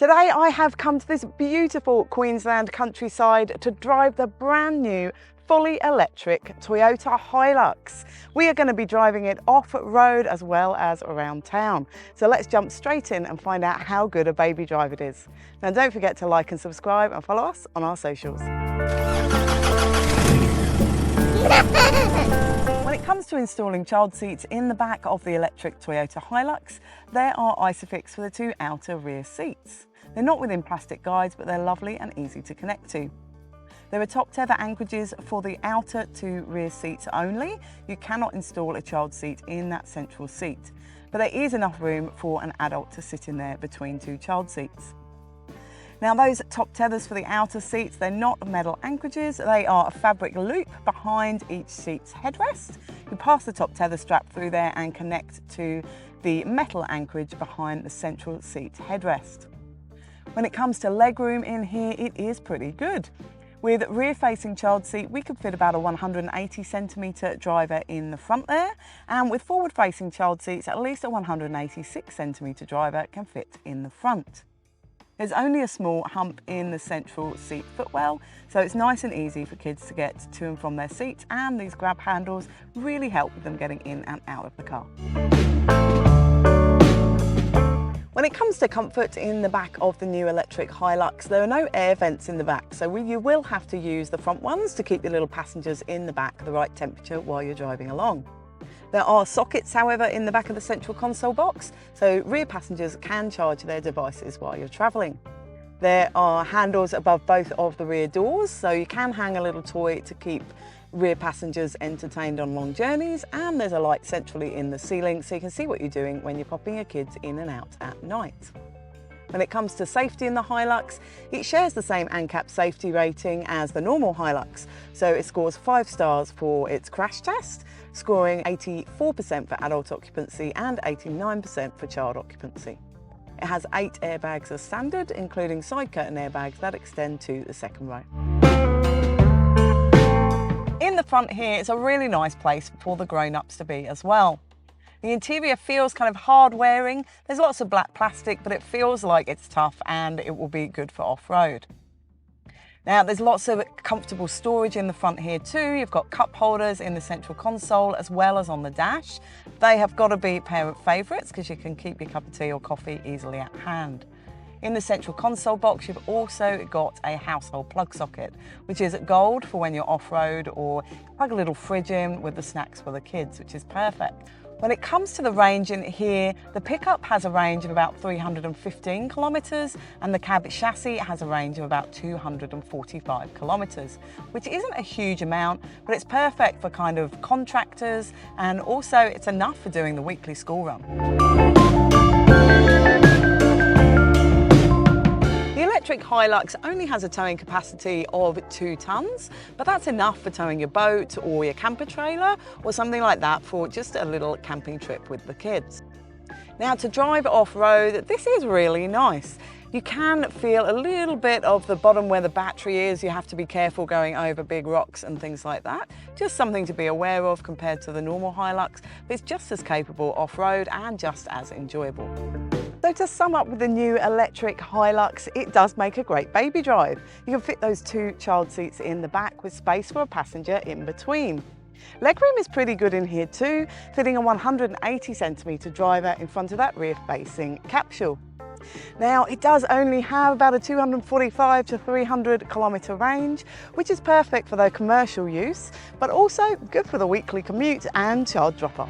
Today I have come to this beautiful Queensland countryside to drive the brand new fully electric Toyota Hilux. We are going to be driving it off-road as well as around town. So let's jump straight in and find out how good a baby drive it is. Now don't forget to like and subscribe and follow us on our socials. When it comes to installing child seats in the back of the electric Toyota Hilux, there are ISOFIX for the two outer rear seats. They're not within plastic guides, but they're lovely and easy to connect to. There are top-tether anchorages for the outer two rear seats only. You cannot install a child seat in that central seat, but there is enough room for an adult to sit in there between two child seats. Now those top tethers for the outer seats, they're not metal anchorages, they are a fabric loop behind each seat's headrest. You pass the top tether strap through there and connect to the metal anchorage behind the central seat headrest. When it comes to legroom in here, it is pretty good. With rear-facing child seat, we could fit about a 180 centimetre driver in the front there, and with forward-facing child seats, at least a 186 centimetre driver can fit in the front. There's only a small hump in the central seat footwell, so it's nice and easy for kids to get to and from their seats, and these grab handles really help with them getting in and out of the car. When it comes to comfort in the back of the new electric Hilux, there are no air vents in the back, so you will have to use the front ones to keep the little passengers in the back the right temperature while you're driving along. There are sockets, however, in the back of the central console box, so rear passengers can charge their devices while you're travelling. There are handles above both of the rear doors, so you can hang a little toy to keep rear passengers entertained on long journeys, and there's a light centrally in the ceiling so you can see what you're doing when you're popping your kids in and out at night. When it comes to safety in the Hilux, it shares the same ANCAP safety rating as the normal Hilux. So it scores 5 stars for its crash test, scoring 84% for adult occupancy and 89% for child occupancy. It has 8 airbags as standard, including side curtain airbags that extend to the second row. In the front here, it's a really nice place for the grown-ups to be as well. The interior feels kind of hard wearing. There's lots of black plastic, but it feels like it's tough and it will be good for off-road. Now there's lots of comfortable storage in the front here too. You've got cup holders in the central console as well as on the dash. They have got to be parent favourites because you can keep your cup of tea or coffee easily at hand. In the central console box, you've also got a household plug socket, which is gold for when you're off-road, or plug a little fridge in with the snacks for the kids, which is perfect. When it comes to the range in here, the pickup has a range of about 315 kilometres and the cab chassis has a range of about 245 kilometres, which isn't a huge amount, but it's perfect for kind of contractors, and also it's enough for doing the weekly school run. The electric Hilux only has a towing capacity of 2 tonnes, but that's enough for towing your boat or your camper trailer or something like that for just a little camping trip with the kids. Now to drive off-road, this is really nice. You can feel a little bit of the bottom where the battery is. You have to be careful going over big rocks and things like that. Just something to be aware of compared to the normal Hilux, but it's just as capable off-road and just as enjoyable. So to sum up with the new electric Hilux, it does make a great baby drive. You can fit those 2 child seats in the back with space for a passenger in between. Legroom is pretty good in here too, fitting a 180 centimetre driver in front of that rear-facing capsule. Now it does only have about a 245 to 300 kilometre range, which is perfect for their commercial use, but also good for the weekly commute and child drop-off.